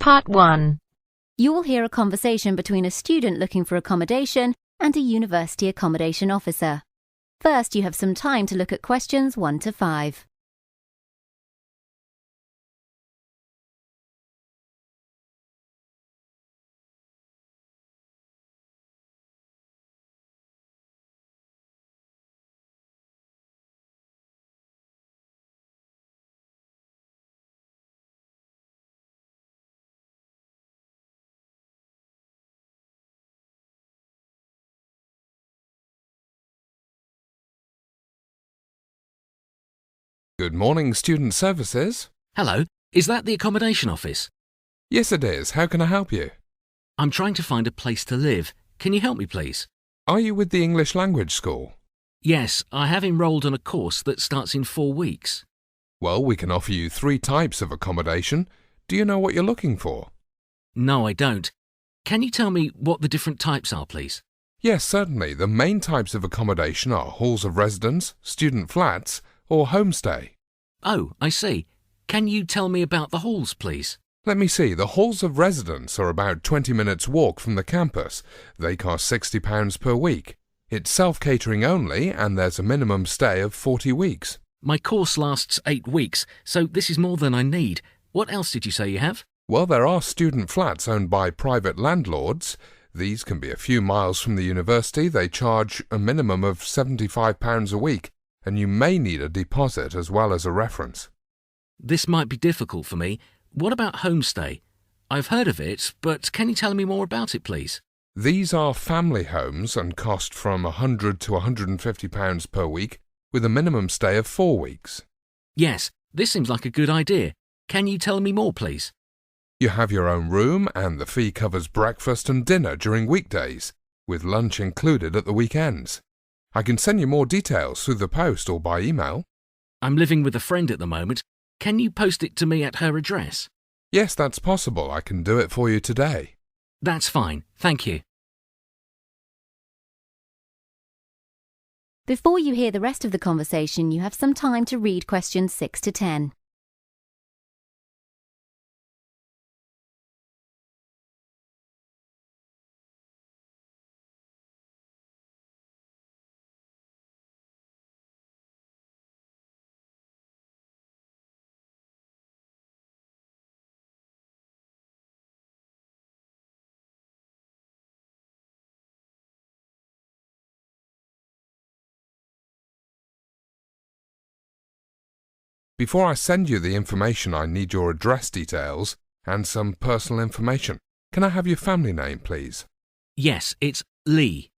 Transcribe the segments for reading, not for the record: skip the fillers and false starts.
Part 1. You will hear a conversation between a student looking for accommodation and a university accommodation officer. First, you have some time to look at questions 1 to 5. Good morning, Student Services. Hello, is that the accommodation office? Yes, it is. How can I help you? I'm trying to find a place to live. Can you help me, please? Are you with the English Language School? Yes, I have enrolled on a course that starts in 4 weeks. Well, we can offer you 3 types of accommodation. Do you know what you're looking for? No, I don't. Can you tell me what the different types are, please? Yes, certainly. The main types of accommodation are halls of residence, student flats, or homestay. Oh, I see. Can you tell me about the halls, please? Let me see. The halls of residence are about 20 minutes walk from the campus. They cost £60 per week. It's self-catering only, and there's a minimum stay of 40 weeks. My course lasts 8 weeks, so this is more than I need. What else did you say you have? Well, there are student flats owned by private landlords. These can be a few miles from the university. They charge a minimum of £75 a week, and you may need a deposit as well as a reference. This might be difficult for me. What about homestay? I've heard of it, but can you tell me more about it, please? These are family homes and cost from £100 to £150 per week, with a minimum stay of 4 weeks. Yes, this seems like a good idea. Can you tell me more, please? You have your own room, and the fee covers breakfast and dinner during weekdays, with lunch included at the weekends. I can send you more details through the post or by email. I'm living with a friend at the moment. Can you post it to me at her address? Yes, that's possible. I can do it for you today. That's fine. Thank you. Before you hear the rest of the conversation, you have some time to read questions 6 to 10. Before I send you the information, I need your address details and some personal information. Can I have your family name, please? Yes, it's Lee.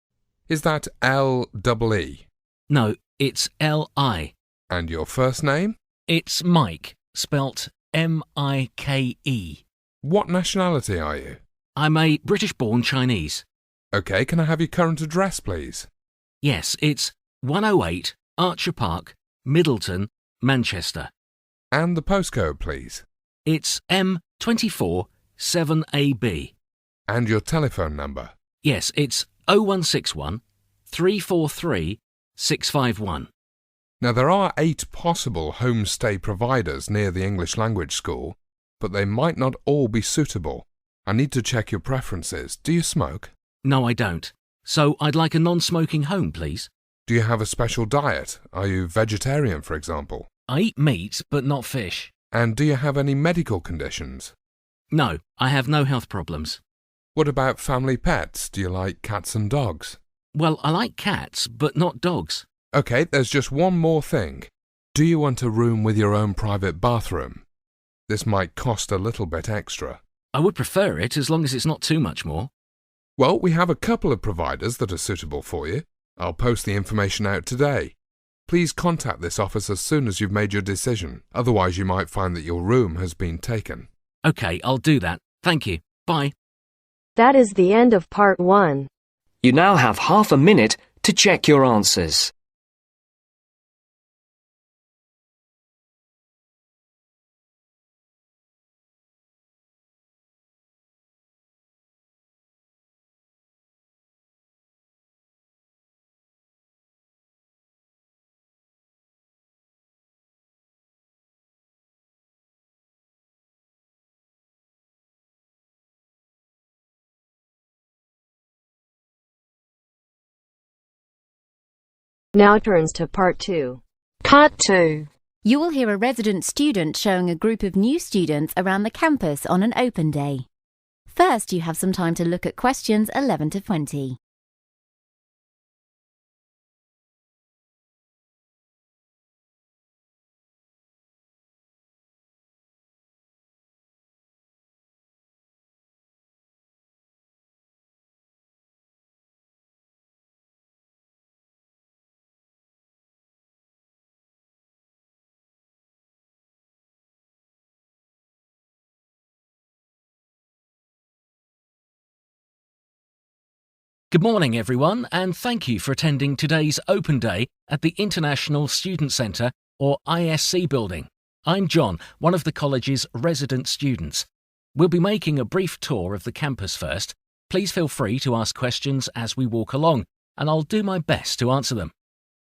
Is that L-E-E? No, it's L-I. And your first name? It's Mike, spelt M-I-K-E. What nationality are you? I'm a British-born Chinese. OK, can I have your current address, please? Yes, it's 108 Archer Park, Middleton, Manchester. And the postcode, please? It's M24 7AB. And your telephone number? Yes, it's 0161 343 651. Now, there are 8 possible homestay providers near the English Language School, but they might not all be suitable. I need to check your preferences. Do you smoke? No, I don't. So I'd like a non-smoking home, please. Do you have a special diet? Are you vegetarian, for example? I eat meat, but not fish. And do you have any medical conditions? No, I have no health problems. What about family pets? Do you like cats and dogs? Well, I like cats, but not dogs. OK, there's just one more thing. Do you want a room with your own private bathroom? This might cost a little bit extra. I would prefer it as long as it's not too much more. Well, we have a couple of providers that are suitable for you. I'll post the information out today. Please contact this office as soon as you've made your decision. Otherwise, you might find that your room has been taken. OK, I'll do that. Thank you. Bye. That is the end of Part 1. You now have half a minute to check your answers. Now turns to part 2. Part 2. You will hear a resident student showing a group of new students around the campus on an open day. First, you have some time to look at questions 11 to 20. Good morning, everyone, and thank you for attending today's Open Day at the International Student Centre, or ISC building. I'm John, one of the college's resident students. We'll be making a brief tour of the campus first. Please feel free to ask questions as we walk along, and I'll do my best to answer them.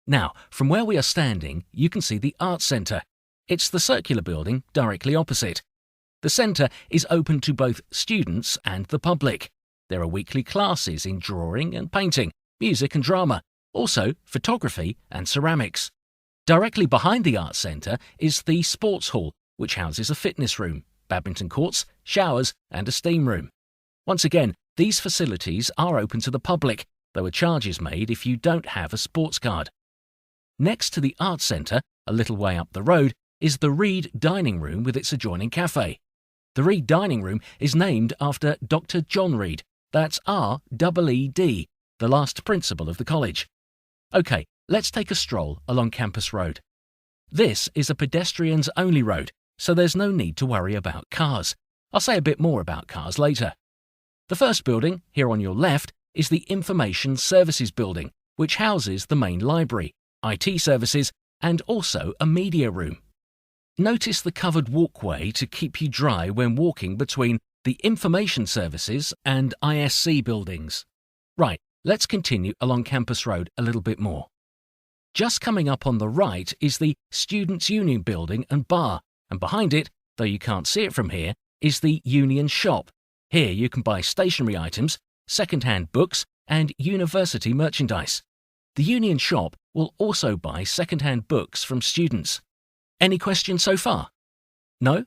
Now, from where we are standing, you can see the Arts Centre. It's the circular building directly opposite. The centre is open to both students and the public. There are weekly classes in drawing and painting, music and drama, also photography and ceramics. Directly behind the Arts Centre is the Sports Hall, which houses a fitness room, badminton courts, showers and a steam room. Once again, these facilities are open to the public, though a charge is made if you don't have a sports card. Next to the Arts Centre, a little way up the road, is the Reed Dining Room with its adjoining cafe. The Reed Dining Room is named after Dr. John Reed. That's R-E-E-D, the last principal of the college. OK, let's take a stroll along Campus Road. This is a pedestrians-only road, so there's no need to worry about cars. I'll say a bit more about cars later. The first building, here on your left, is the Information Services Building, which houses the main library, IT services, and also a media room. Notice the covered walkway to keep you dry when walking between the Information Services and ISC buildings. Right, let's continue along Campus Road a little bit more. Just coming up on the right is the Students' Union building and bar, and behind it, though you can't see it from here, is the Union Shop. Here you can buy stationery items, second-hand books, and university merchandise. The Union Shop will also buy second-hand books from students. Any questions so far? No?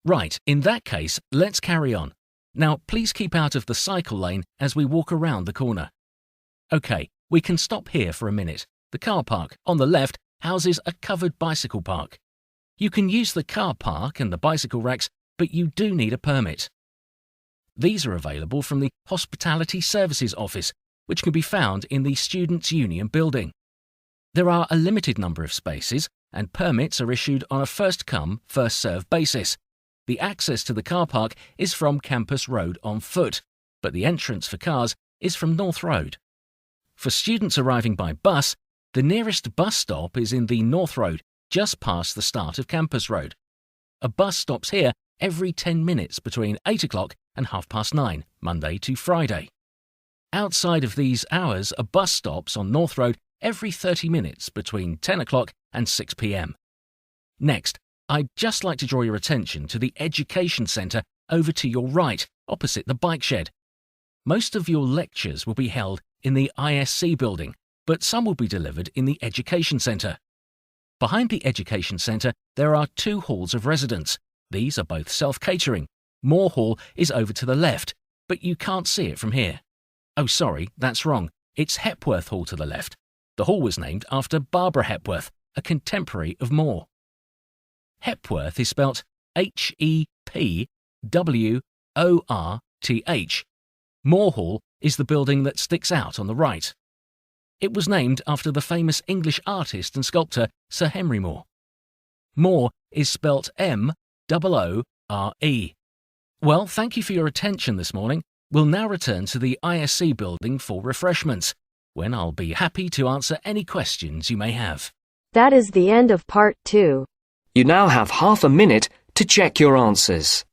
Right, in that case, let's carry on. Now, please keep out of the cycle lane as we walk around the corner. OK, we can stop here for a minute. The car park, on the left, houses a covered bicycle park. You can use the car park and the bicycle racks, but you do need a permit. These are available from the Hospitality Services Office, which can be found in the Students' Union building. There are a limited number of spaces, and permits are issued on a first-come, first-served basis. The access to the car park is from Campus Road on foot, but the entrance for cars is from North Road. For students arriving by bus, the nearest bus stop is in the North Road, just past the start of Campus Road. A bus stops here every 10 minutes between 8 o'clock and 9:30, Monday to Friday. Outside of these hours, a bus stops on North Road every 30 minutes between 10 o'clock and 6 p.m. Next, I'd just like to draw your attention to the Education Centre over to your right, opposite the bike shed. Most of your lectures will be held in the ISC building, but some will be delivered in the Education Centre. Behind the Education Centre, there are 2 halls of residence. These are both self-catering. Moore Hall is over to the left, but you can't see it from here. Oh, sorry, that's wrong. It's Hepworth Hall to the left. The hall was named after Barbara Hepworth, a contemporary of Moore. Hepworth is spelt H-E-P-W-O-R-T-H. Moore Hall is the building that sticks out on the right. It was named after the famous English artist and sculptor Sir Henry Moore. Moore is spelt M-O-O-R-E. Well, thank you for your attention this morning. We'll now return to the ISC building for refreshments, when I'll be happy to answer any questions you may have. That is the end of part 2. You now have half a minute to check your answers.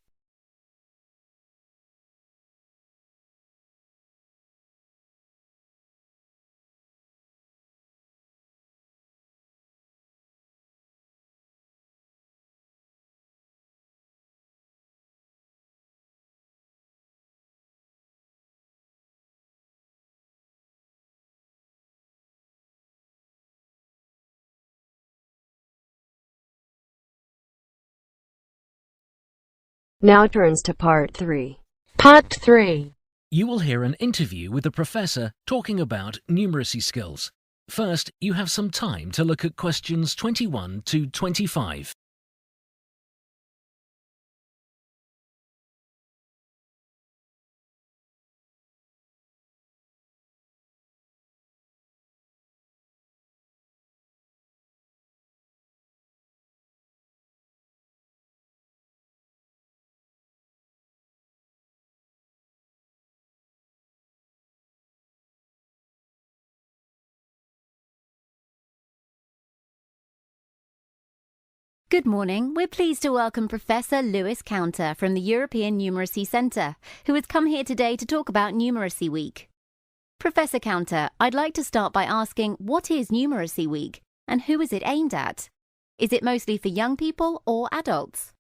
Now turns to Part 3. Part 3. You will hear an interview with the professor talking about numeracy skills. First, you have some time to look at questions 21 to 25. Good morning. We're pleased to welcome Professor Lewis Counter from the European Numeracy Centre, who has come here today to talk about Numeracy Week. Professor Counter, I'd like to start by asking, what is Numeracy Week and who is it aimed at? Is it mostly for young people or adults?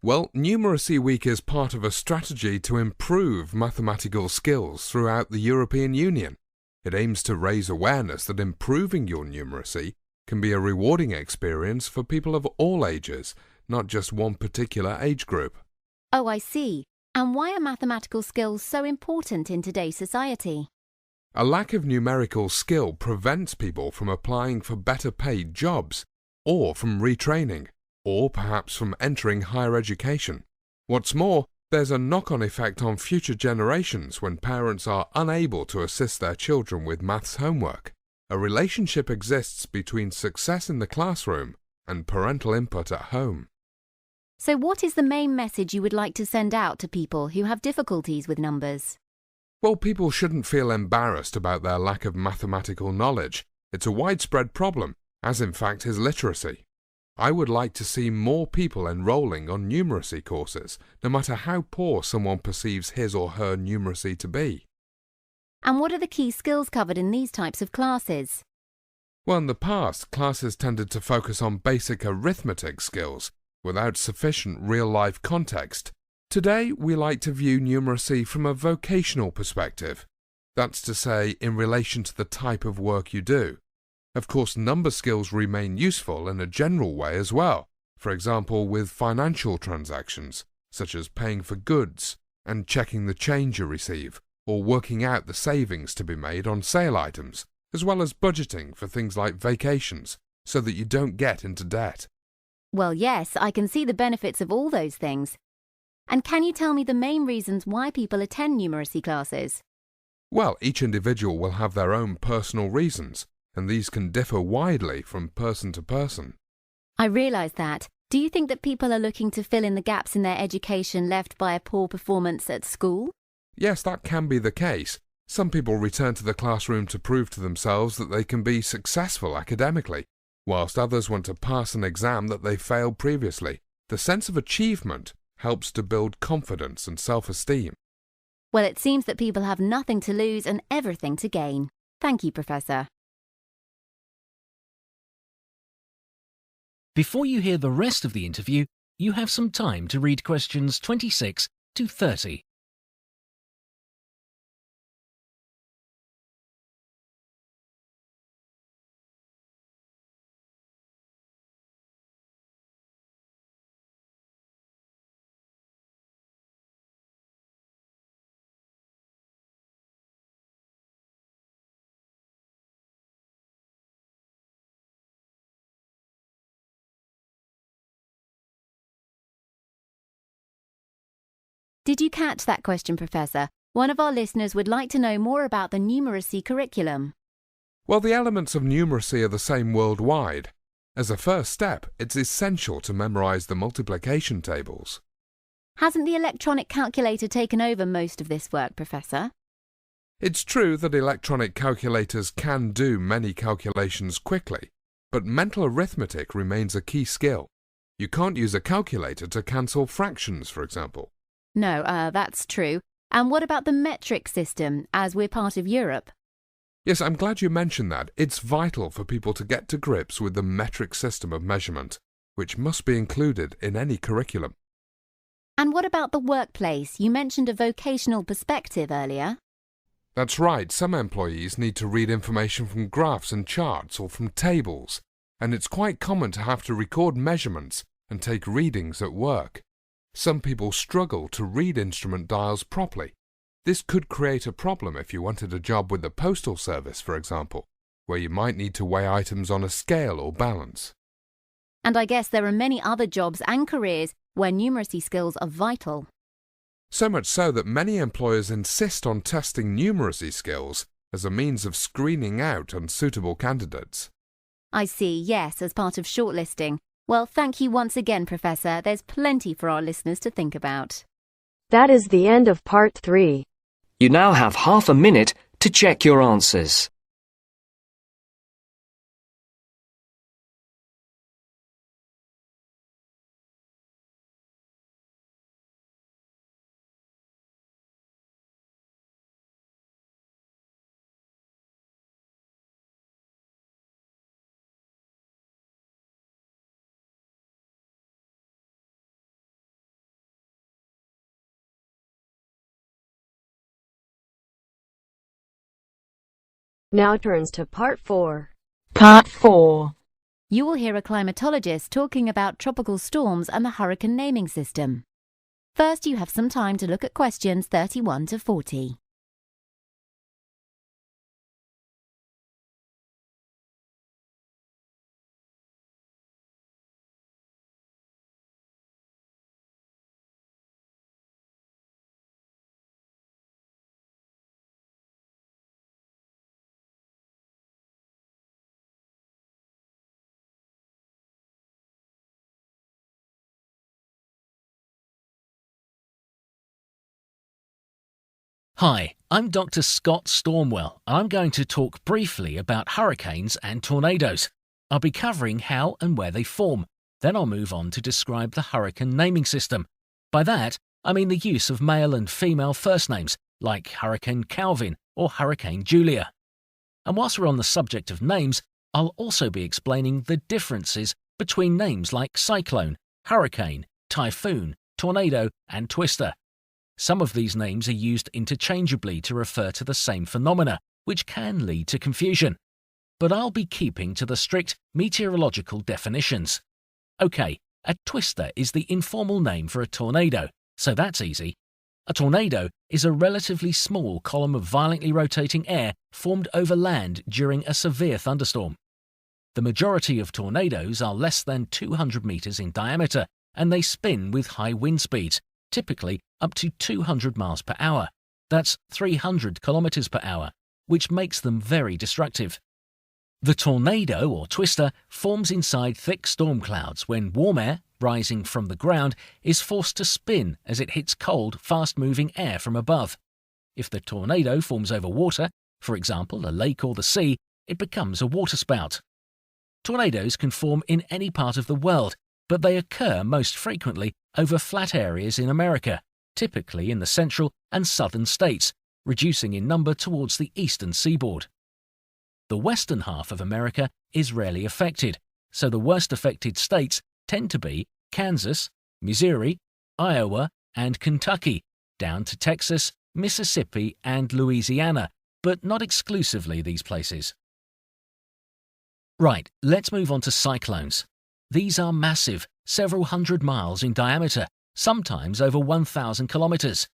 Well, Numeracy Week is part of a strategy to improve mathematical skills throughout the European Union. It aims to raise awareness that improving your numeracy can be a rewarding experience for people of all ages, not just one particular age group. Oh, I see. And why are mathematical skills so important in today's society? A lack of numerical skill prevents people from applying for better paid jobs, or from retraining, or perhaps from entering higher education. What's more, there's a knock-on effect on future generations when parents are unable to assist their children with maths homework. A relationship exists between success in the classroom and parental input at home. So what is the main message you would like to send out to people who have difficulties with numbers? Well, people shouldn't feel embarrassed about their lack of mathematical knowledge. It's a widespread problem, as in fact is literacy. I would like to see more people enrolling on numeracy courses, no matter how poor someone perceives his or her numeracy to be. And what are the key skills covered in these types of classes? Well, in the past, classes tended to focus on basic arithmetic skills without sufficient real-life context. Today, we like to view numeracy from a vocational perspective. That's to say, in relation to the type of work you do. Of course, number skills remain useful in a general way as well, for example with financial transactions, such as paying for goods and checking the change you receive, or working out the savings to be made on sale items, as well as budgeting for things like vacations, so that you don't get into debt. Well, yes, I can see the benefits of all those things. And can you tell me the main reasons why people attend numeracy classes? Well, each individual will have their own personal reasons, and these can differ widely from person to person. I realise that. Do you think that people are looking to fill in the gaps in their education left by a poor performance at school? Yes, that can be the case. Some people return to the classroom to prove to themselves that they can be successful academically, whilst others want to pass an exam that they failed previously. The sense of achievement helps to build confidence and self-esteem. Well, it seems that people have nothing to lose and everything to gain. Thank you, Professor. Before you hear the rest of the interview, you have some time to read questions 26 to 30. Did you catch that question, Professor? One of our listeners would like to know more about the numeracy curriculum. Well, the elements of numeracy are the same worldwide. As a first step, it's essential to memorize the multiplication tables. Hasn't the electronic calculator taken over most of this work, Professor? It's true that electronic calculators can do many calculations quickly, but mental arithmetic remains a key skill. You can't use a calculator to cancel fractions, for example. No, that's true. And what about the metric system, as we're part of Europe? Yes, I'm glad you mentioned that. It's vital for people to get to grips with the metric system of measurement, which must be included in any curriculum. And what about the workplace? You mentioned a vocational perspective earlier. That's right, some employees need to read information from graphs and charts or from tables, and it's quite common to have to record measurements and take readings at work. Some people struggle to read instrument dials properly. This could create a problem if you wanted a job with the postal service, for example, where you might need to weigh items on a scale or balance. And I guess there are many other jobs and careers where numeracy skills are vital. So much so that many employers insist on testing numeracy skills as a means of screening out unsuitable candidates. I see, yes, as part of shortlisting. Well, thank you once again, Professor. There's plenty for our listeners to think about. That is the end of part 3. You now have half a minute to check your answers. Now turns to part 4. Part 4. You will hear a climatologist talking about tropical storms and the hurricane naming system. First, you have some time to look at questions 31 to 40. Hi, I'm Dr. Scott Stormwell, and I'm going to talk briefly about hurricanes and tornadoes. I'll be covering how and where they form. Then I'll move on to describe the hurricane naming system. By that, I mean the use of male and female first names, like Hurricane Calvin or Hurricane Julia. And whilst we're on the subject of names, I'll also be explaining the differences between names like cyclone, hurricane, typhoon, tornado, and twister. Some of these names are used interchangeably to refer to the same phenomena, which can lead to confusion. But I'll be keeping to the strict meteorological definitions. OK, a twister is the informal name for a tornado, so that's easy. A tornado is a relatively small column of violently rotating air formed over land during a severe thunderstorm. The majority of tornadoes are less than 200 meters in diameter, and they spin with high wind speeds, typically up to 200 miles per hour. That's 300 kilometers per hour, which makes them very destructive. The tornado, or twister, forms inside thick storm clouds when warm air, rising from the ground, is forced to spin as it hits cold, fast-moving air from above. If the tornado forms over water, for example a lake or the sea, it becomes a waterspout. Tornadoes can form in any part of the world, but they occur most frequently over flat areas in America, typically in the central and southern states, reducing in number towards the eastern seaboard. The western half of America is rarely affected, so the worst affected states tend to be Kansas, Missouri, Iowa, and Kentucky, down to Texas, Mississippi, and Louisiana, but not exclusively these places. Right, let's move on to cyclones. These are massive, several hundred miles in diameter, sometimes over 1,000 kilometers.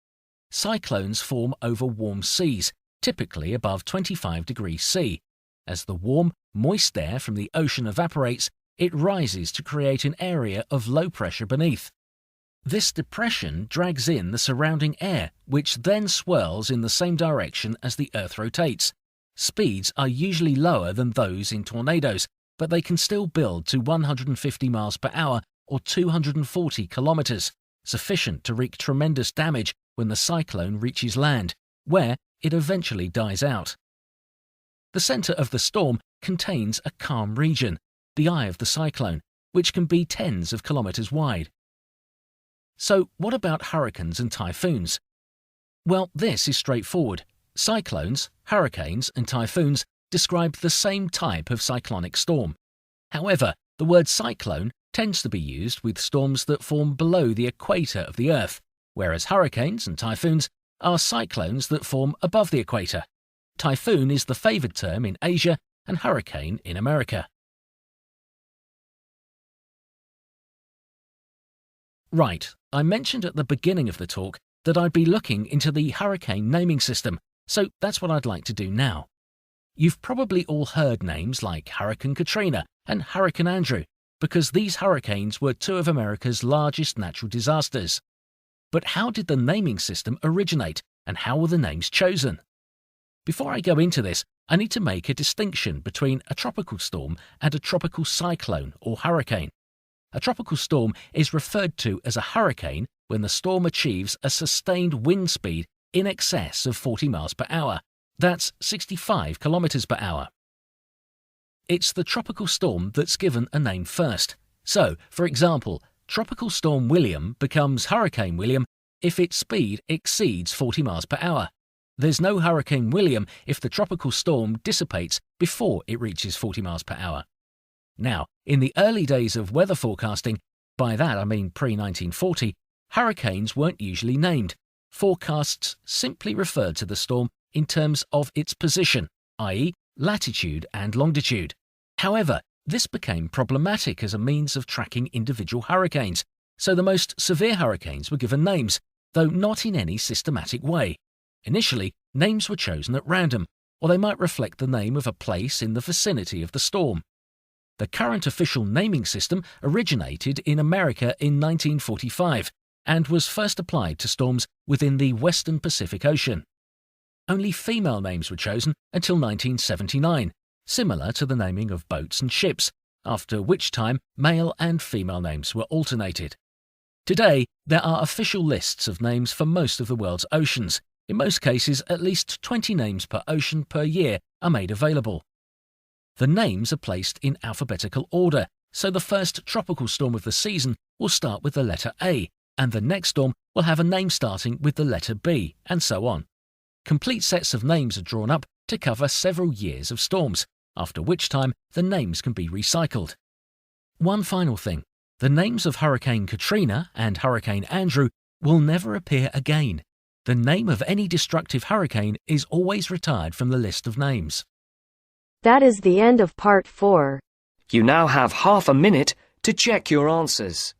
Cyclones form over warm seas, typically above 25 degrees C. As the warm, moist air from the ocean evaporates, it rises to create an area of low pressure beneath. This depression drags in the surrounding air, which then swirls in the same direction as the Earth rotates. Speeds are usually lower than those in tornadoes, but they can still build to 150 miles per hour or 240 kilometers, sufficient to wreak tremendous damage when the cyclone reaches land, where it eventually dies out. The center of the storm contains a calm region, the eye of the cyclone, which can be tens of kilometers wide. So what about hurricanes and typhoons? Well, this is straightforward. Cyclones, hurricanes, and typhoons describe the same type of cyclonic storm. However, the word cyclone tends to be used with storms that form below the equator of the Earth, whereas hurricanes and typhoons are cyclones that form above the equator. Typhoon is the favored term in Asia and hurricane in America. Right, I mentioned at the beginning of the talk that I'd be looking into the hurricane naming system, so that's what I'd like to do now. You've probably all heard names like Hurricane Katrina and Hurricane Andrew, because these hurricanes were two of America's largest natural disasters. But how did the naming system originate, and how were the names chosen? Before I go into this, I need to make a distinction between a tropical storm and a tropical cyclone or hurricane. A tropical storm is referred to as a hurricane when the storm achieves a sustained wind speed in excess of 40 miles per hour. That's 65 kilometers per hour. It's the tropical storm that's given a name first. So, for example, Tropical Storm William becomes Hurricane William if its speed exceeds 40 miles per hour. There's no Hurricane William if the tropical storm dissipates before it reaches 40 miles per hour. Now, in the early days of weather forecasting, by that I mean pre-1940, hurricanes weren't usually named. Forecasts simply referred to the storm in terms of its position, i.e., latitude and longitude. However, this became problematic as a means of tracking individual hurricanes, so the most severe hurricanes were given names, though not in any systematic way. Initially, names were chosen at random, or they might reflect the name of a place in the vicinity of the storm. The current official naming system originated in America in 1945 and was first applied to storms within the Western Pacific Ocean. Only female names were chosen until 1979, similar to the naming of boats and ships, after which time male and female names were alternated. Today, there are official lists of names for most of the world's oceans. In most cases, at least 20 names per ocean per year are made available. The names are placed in alphabetical order, so the first tropical storm of the season will start with the letter A, and the next storm will have a name starting with the letter B, and so on. Complete sets of names are drawn up to cover several years of storms, after which time the names can be recycled. One final thing, the names of Hurricane Katrina and Hurricane Andrew will never appear again. The name of any destructive hurricane is always retired from the list of names. That is the end of part 4. You now have half a minute to check your answers.